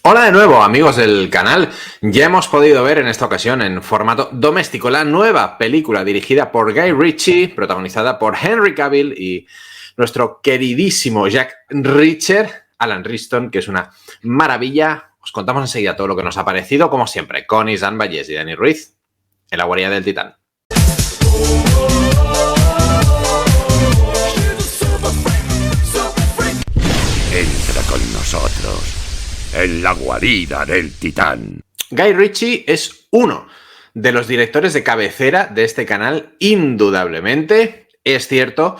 Hola de nuevo, amigos del canal. Ya hemos podido ver en esta ocasión en formato doméstico la nueva película dirigida por Guy Ritchie, protagonizada por Henry Cavill y nuestro queridísimo Jack Reacher, Alan Ritchson, que es una maravilla. Os contamos enseguida todo lo que nos ha parecido, como siempre, con Isán Vallés y Dani Ruiz, en la guarida del Titán. Entra con nosotros en la guarida del Titán. Guy Ritchie es uno de los directores de cabecera de este canal, indudablemente. Es cierto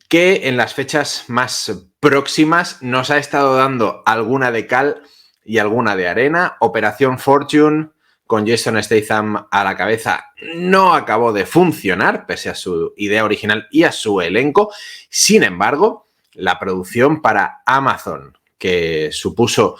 que en las fechas más próximas nos ha estado dando alguna de cal y alguna de arena. Operación Fortune, con Jason Statham a la cabeza, no acabó de funcionar, pese a su idea original y a su elenco. Sin embargo, la producción para Amazon, que supuso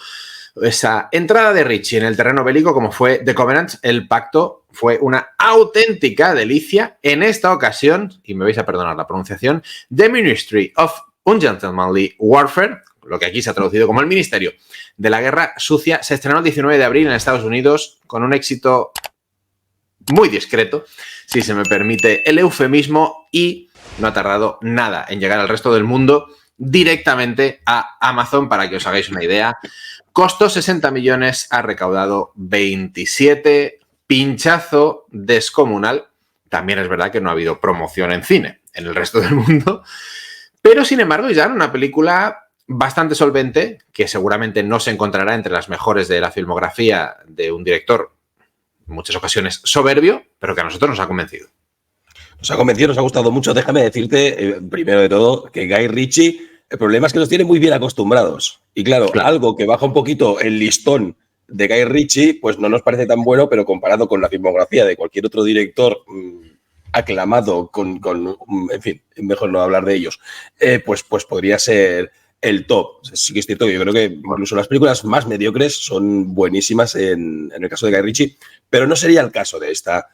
esa entrada de Ritchie en el terreno bélico, como fue The Covenant, El Pacto, fue una auténtica delicia. En esta ocasión, y me vais a perdonar la pronunciación, The Ministry of Ungentlemanly Warfare, lo que aquí se ha traducido como el Ministerio de la Guerra Sucia, se estrenó el 19 de abril en Estados Unidos con un éxito muy discreto, si se me permite el eufemismo, y no ha tardado nada en llegar al resto del mundo directamente a Amazon. Para que os hagáis una idea, costó 60 millones, ha recaudado 27, pinchazo descomunal. También es verdad que no ha habido promoción en cine en el resto del mundo, pero sin embargo ya era una película bastante solvente, que seguramente no se encontrará entre las mejores de la filmografía de un director, en muchas ocasiones soberbio, pero que a nosotros nos ha convencido. Nos ha convencido, nos ha gustado mucho. Déjame decirte, primero de todo, que Guy Ritchie, el problema es que nos tiene muy bien acostumbrados. Y claro, algo que baja un poquito el listón de Guy Ritchie, pues no nos parece tan bueno, pero comparado con la filmografía de cualquier otro director aclamado, en fin, mejor no hablar de ellos, pues podría ser el top. Sí que es cierto que yo creo que incluso las películas más mediocres son buenísimas en el caso de Guy Ritchie, pero no sería el caso de esta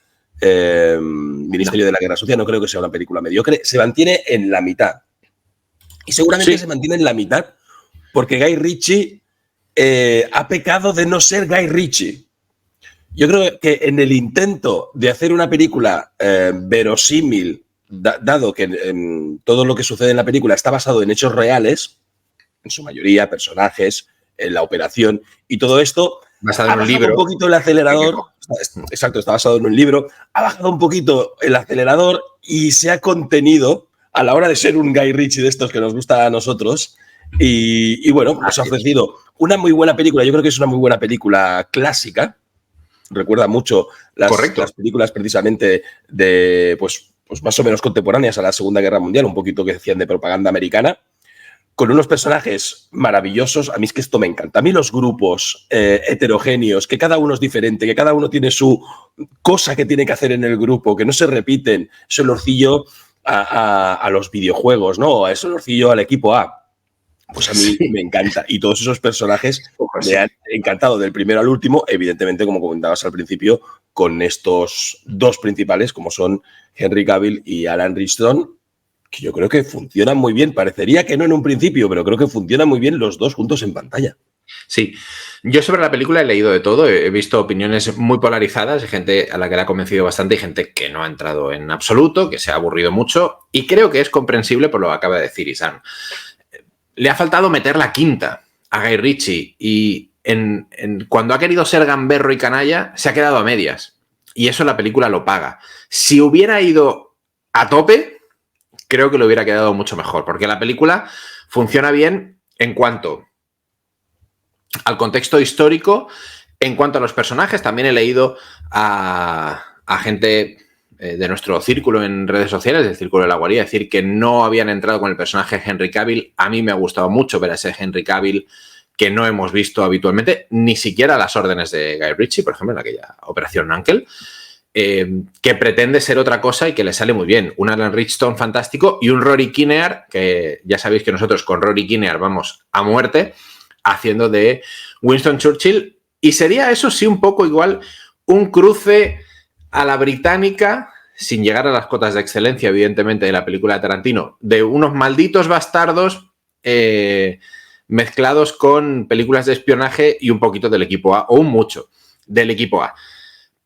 Ministerio de la Guerra Sucia. No creo que sea una película mediocre. Se mantiene en la mitad. Y seguramente se mantiene en la mitad porque Guy Ritchie ha pecado de no ser Guy Ritchie. Yo creo que en el intento de hacer una película verosímil, dado que todo lo que sucede en la película está basado en hechos reales, en su mayoría, personajes, en la operación y todo esto, basado en un libro. Un poquito el acelerador. Exacto, está basado en un libro. Ha bajado un poquito el acelerador y se ha contenido a la hora de ser un Guy Ritchie de estos que nos gusta a nosotros. Y bueno, nos ha ofrecido una muy buena película. Yo creo que es una muy buena película clásica. Recuerda mucho las películas precisamente de, pues más o menos contemporáneas a la Segunda Guerra Mundial, un poquito que decían de propaganda americana, con unos personajes maravillosos. A mí es que esto me encanta. A mí los grupos heterogéneos, que cada uno es diferente, que cada uno tiene su cosa que tiene que hacer en el grupo, que no se repiten. Eso el olorcillo a los videojuegos, ¿no? Eso el olorcillo al equipo A. Pues a mí me encanta. Y todos esos personajes me han encantado del primero al último, evidentemente, como comentabas al principio, con estos dos principales, como son Henry Cavill y Alan Ritchson, que yo creo que funcionan muy bien. Parecería que no en un principio, pero creo que funcionan muy bien los dos juntos en pantalla. Sí, yo sobre la película he leído de todo, he visto opiniones muy polarizadas, hay gente a la que le ha convencido bastante y gente que no ha entrado en absoluto, que se ha aburrido mucho, y creo que es comprensible por lo que acaba de decir Isán. Le ha faltado meter la quinta a Guy Ritchie y cuando ha querido ser gamberro y canalla se ha quedado a medias, y eso la película lo paga. Si hubiera ido a tope, creo que le hubiera quedado mucho mejor, porque la película funciona bien en cuanto al contexto histórico, en cuanto a los personajes. También he leído a gente de nuestro círculo en redes sociales, del círculo de la guarida, decir que no habían entrado con el personaje Henry Cavill. A mí me ha gustado mucho ver a ese Henry Cavill que no hemos visto habitualmente, ni siquiera a las órdenes de Guy Ritchie, por ejemplo, en aquella Operación Uncle, que pretende ser otra cosa y que le sale muy bien. Un Alan Ritchson fantástico y un Rory Kinnear, que ya sabéis que nosotros con Rory Kinnear vamos a muerte, haciendo de Winston Churchill. Y sería eso sí un poco igual un cruce a la británica, sin llegar a las cotas de excelencia, evidentemente, de la película de Tarantino, de unos malditos bastardos mezclados con películas de espionaje y un poquito del equipo A, o un mucho del equipo A.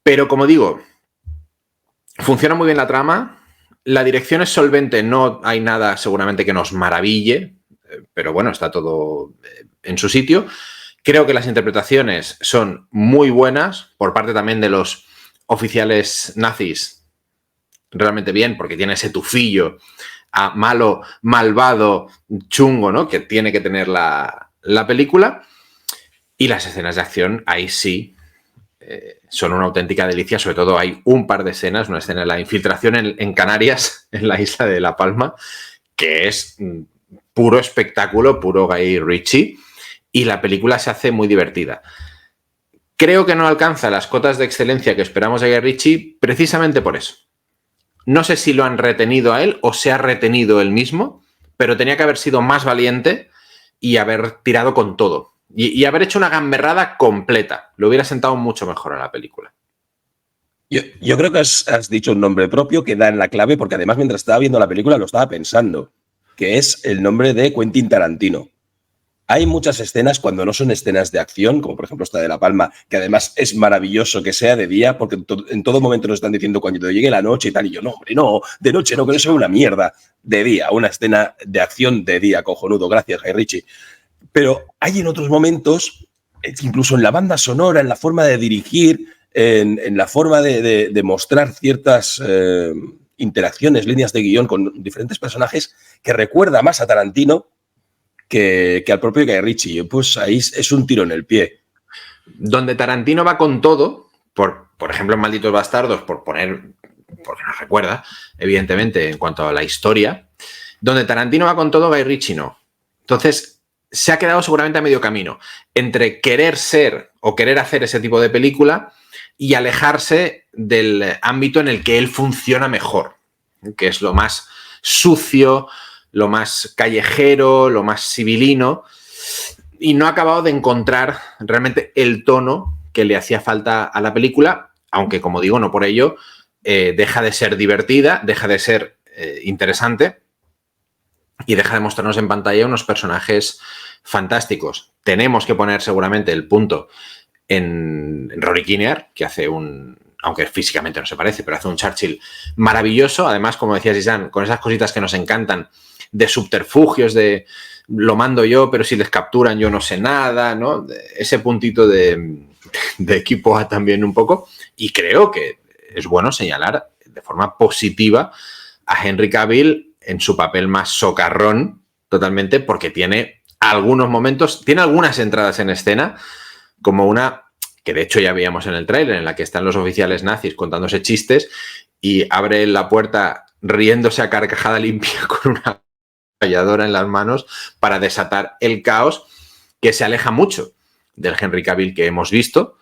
Pero como digo, funciona muy bien la trama, la dirección es solvente, no hay nada seguramente que nos maraville, pero bueno, está todo en su sitio. Creo que las interpretaciones son muy buenas, por parte también de los oficiales nazis, realmente bien, porque tiene ese tufillo a malo, malvado, chungo, ¿no? Que tiene que tener la película. Y las escenas de acción, ahí sí, son una auténtica delicia. Sobre todo hay un par de escenas, una escena de la infiltración en Canarias, en la isla de La Palma, que es puro espectáculo, puro Guy Ritchie, y la película se hace muy divertida. Creo que no alcanza las cotas de excelencia que esperamos de Guy Ritchie precisamente por eso. No sé si lo han retenido a él o se ha retenido él mismo, pero tenía que haber sido más valiente y haber tirado con todo. Y haber hecho una gamberrada completa. Le hubiera sentado mucho mejor a la película. Yo creo que has dicho un nombre propio que da en la clave, porque además mientras estaba viendo la película lo estaba pensando, que es el nombre de Quentin Tarantino. Hay muchas escenas cuando no son escenas de acción, como por ejemplo esta de La Palma, que además es maravilloso que sea de día, porque en todo momento nos están diciendo cuando llegue la noche y tal, y yo, no, hombre, no, de noche no, que no se ve una mierda. De día, una escena de acción de día, cojonudo, gracias, Guy Ritchie. Pero hay en otros momentos, incluso en la banda sonora, en la forma de dirigir, en la forma de mostrar ciertas interacciones, líneas de guión con diferentes personajes, que recuerda más a Tarantino que al propio Guy Ritchie. Pues ahí es un tiro en el pie. Donde Tarantino va con todo, por ejemplo en Malditos Bastardos, porque nos recuerda, evidentemente, en cuanto a la historia, donde Tarantino va con todo, Guy Ritchie no. Entonces, se ha quedado seguramente a medio camino entre querer ser o querer hacer ese tipo de película y alejarse del ámbito en el que él funciona mejor, que es lo más sucio, lo más callejero, lo más civilino, y no ha acabado de encontrar realmente el tono que le hacía falta a la película, aunque, como digo, no por ello deja de ser divertida, deja de ser interesante y deja de mostrarnos en pantalla unos personajes fantásticos. Tenemos que poner seguramente el punto en Rory Kinnear, que hace aunque físicamente no se parece, pero hace un Churchill maravilloso. Además, como decía Zizan, con esas cositas que nos encantan, de subterfugios, de lo mando yo, pero si les capturan yo no sé nada, ¿no? Ese puntito de equipo A también un poco. Y creo que es bueno señalar de forma positiva a Henry Cavill en su papel más socarrón, totalmente, porque tiene algunos momentos, tiene algunas entradas en escena, como una que de hecho ya veíamos en el tráiler, en la que están los oficiales nazis contándose chistes y abre la puerta riéndose a carcajada limpia con una ametralladora en las manos para desatar el caos, que se aleja mucho del Henry Cavill que hemos visto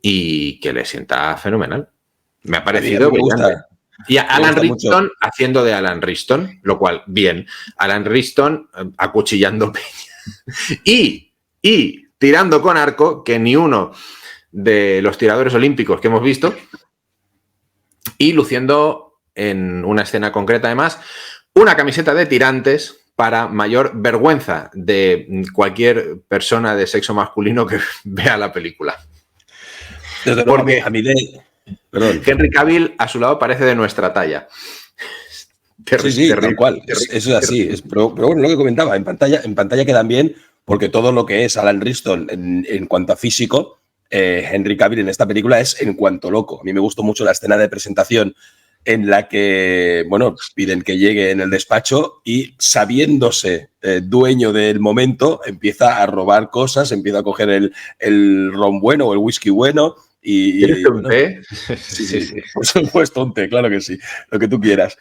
y que le sienta fenomenal. Me ha parecido brillante. Y a Alan Riston haciendo de Alan Riston, lo cual, bien. Alan Riston acuchillando peña. Y tirando con arco, que ni uno de los tiradores olímpicos que hemos visto, y luciendo en una escena concreta, además, una camiseta de tirantes para mayor vergüenza de cualquier persona de sexo masculino que vea la película. Desde luego, porque a mí Henry Cavill a su lado parece de nuestra talla. Sí, tal cual. Eso es así. Pero bueno, lo que comentaba, en pantalla quedan bien, porque todo lo que es Alan Riston en cuanto a físico, Henry Cavill en esta película es en cuanto loco. A mí me gustó mucho la escena de presentación en la que, bueno, piden que llegue en el despacho y, sabiéndose dueño del momento, empieza a robar cosas, empieza a coger el ron bueno o el whisky bueno. ¿Quieres un té? Sí. Por supuesto, un té, claro que sí, lo que tú quieras.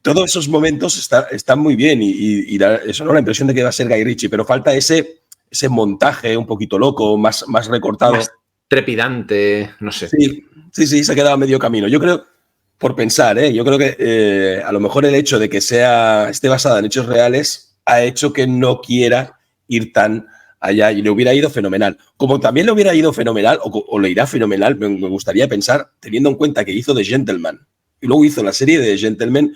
Todos esos momentos están muy bien y eso, ¿no? La impresión de que va a ser Guy Ritchie, pero falta ese montaje un poquito loco, más recortado. Más trepidante, no sé. Sí, se ha quedado a medio camino. Yo creo, por pensar, yo creo que a lo mejor el hecho de que esté basada en hechos reales ha hecho que no quiera ir tan allá y le hubiera ido fenomenal. Como también le hubiera ido fenomenal, o le irá fenomenal, me gustaría pensar, teniendo en cuenta que hizo The Gentleman y luego hizo la serie de The Gentleman,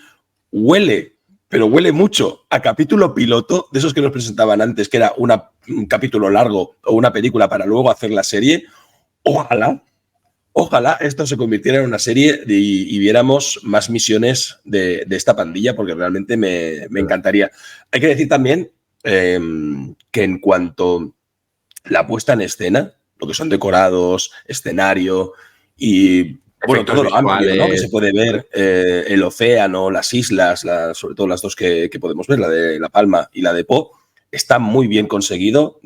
huele pero huele mucho a capítulo piloto, de esos que nos presentaban antes, que era un capítulo largo o una película para luego hacer la serie. Ojalá esto se convirtiera en una serie y viéramos más misiones de esta pandilla, porque realmente me encantaría. Hay que decir también que en cuanto a la puesta en escena, lo que son decorados, escenario y bueno, todo lo amplio, ¿no? Que se puede ver, el océano, las islas, sobre todo las dos que podemos ver, la de La Palma y la de Po, está muy bien conseguido.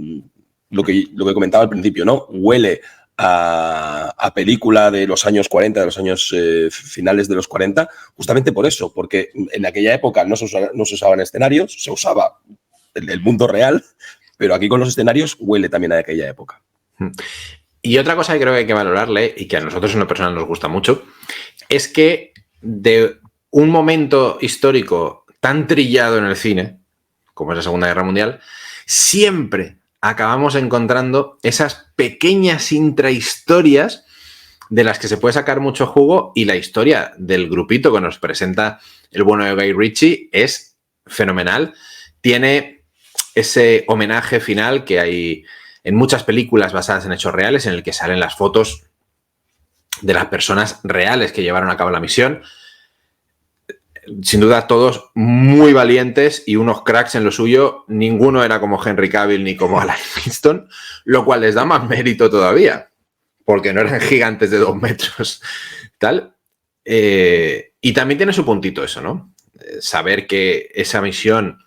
Lo que comentaba al principio, ¿no? Huele a película de los años 40, de los años finales de los 40, justamente por eso, porque en aquella época no se usaban escenarios, se usaba el mundo real, pero aquí con los escenarios huele también a aquella época. Y otra cosa que creo que hay que valorarle, y que a nosotros en lo personal nos gusta mucho, es que de un momento histórico tan trillado en el cine, como es la Segunda Guerra Mundial, siempre acabamos encontrando esas pequeñas intrahistorias de las que se puede sacar mucho jugo, y la historia del grupito que nos presenta el bueno de Guy Ritchie es fenomenal. Tiene ese homenaje final que hay en muchas películas basadas en hechos reales, en el que salen las fotos de las personas reales que llevaron a cabo la misión. Sin duda, todos muy valientes y unos cracks en lo suyo. Ninguno era como Henry Cavill ni como Alan Winston, lo cual les da más mérito todavía, porque no eran gigantes de 2 metros. Tal. Y también tiene su puntito eso, ¿no? Saber que esa misión,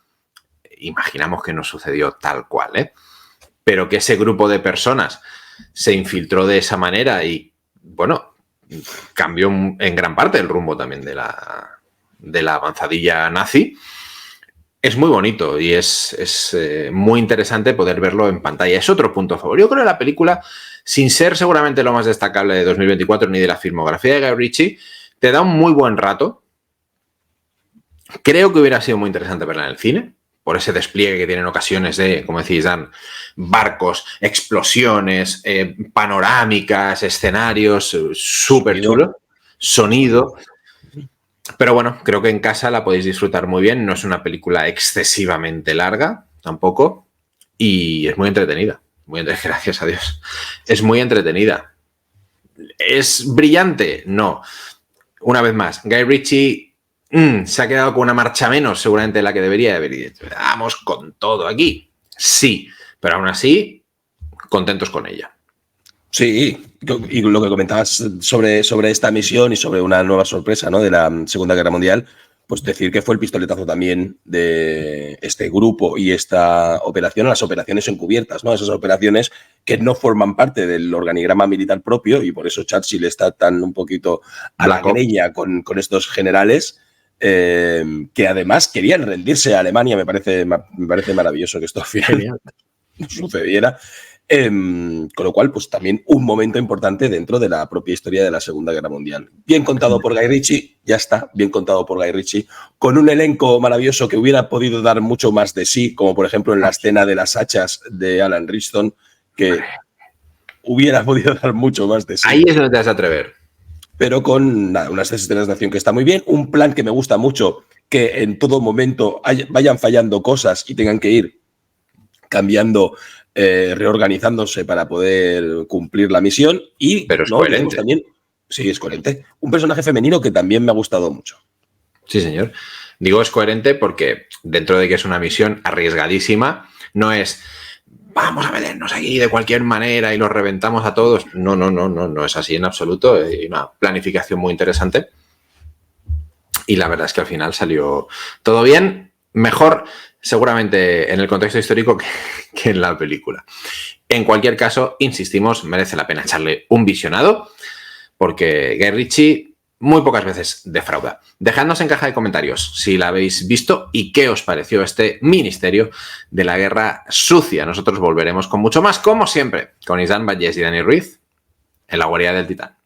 imaginamos que no sucedió tal cual, pero que ese grupo de personas se infiltró de esa manera y, bueno, cambió en gran parte el rumbo también de la avanzadilla nazi. Es muy bonito y es muy interesante poder verlo en pantalla. Es otro punto a favor. Yo creo que la película, sin ser seguramente lo más destacable de 2024 ni de la filmografía de Guy Ritchie, te da un muy buen rato. Creo que hubiera sido muy interesante verla en el cine, por ese despliegue que tienen ocasiones de, como decís, Dan, barcos, explosiones, panorámicas, escenarios, súper chulo, sonido. Pero bueno, creo que en casa la podéis disfrutar muy bien. No es una película excesivamente larga, tampoco, y es muy entretenida. Gracias a Dios. Es muy entretenida. ¿Es brillante? No. Una vez más, Guy Ritchie se ha quedado con una marcha menos, seguramente, de la que debería haber. Y vamos con todo aquí. Sí, pero aún así, contentos con ella. Sí, y lo que comentabas sobre esta misión y sobre una nueva sorpresa, ¿no?, de la Segunda Guerra Mundial, pues decir que fue el pistoletazo también de este grupo y esta operación a las operaciones encubiertas, ¿no? Esas operaciones que no forman parte del organigrama militar propio, y por eso Churchill está tan un poquito a la greña con estos generales, que además querían rendirse a Alemania. Me parece maravilloso que esto al final no sucediera. Con lo cual, pues también un momento importante dentro de la propia historia de la Segunda Guerra Mundial. Bien contado por Guy Ritchie, ya está, bien contado por Guy Ritchie, con un elenco maravilloso que hubiera podido dar mucho más de sí, como por ejemplo en la escena de las hachas de Alan Ritchson, que hubiera podido dar mucho más de sí. Ahí es donde te vas a atrever. Pero con unas escenas de acción que está muy bien, un plan que me gusta mucho, que en todo momento vayan fallando cosas y tengan que ir cambiando, reorganizándose para poder cumplir la misión. Y pero es coherente. También, sí, es coherente. Un personaje femenino que también me ha gustado mucho. Sí, señor. Digo, es coherente porque dentro de que es una misión arriesgadísima, no es vamos a meternos aquí de cualquier manera y los reventamos a todos. No es así en absoluto. Hay una planificación muy interesante. Y la verdad es que al final salió todo bien. Mejor, seguramente, en el contexto histórico que en la película. En cualquier caso, insistimos, merece la pena echarle un visionado, porque Guy Ritchie muy pocas veces defrauda. Dejadnos en caja de comentarios si la habéis visto y qué os pareció este ministerio de la guerra sucia. Nosotros volveremos con mucho más, como siempre, con Isán Vallés y Dani Ruiz en la guarida del Titán.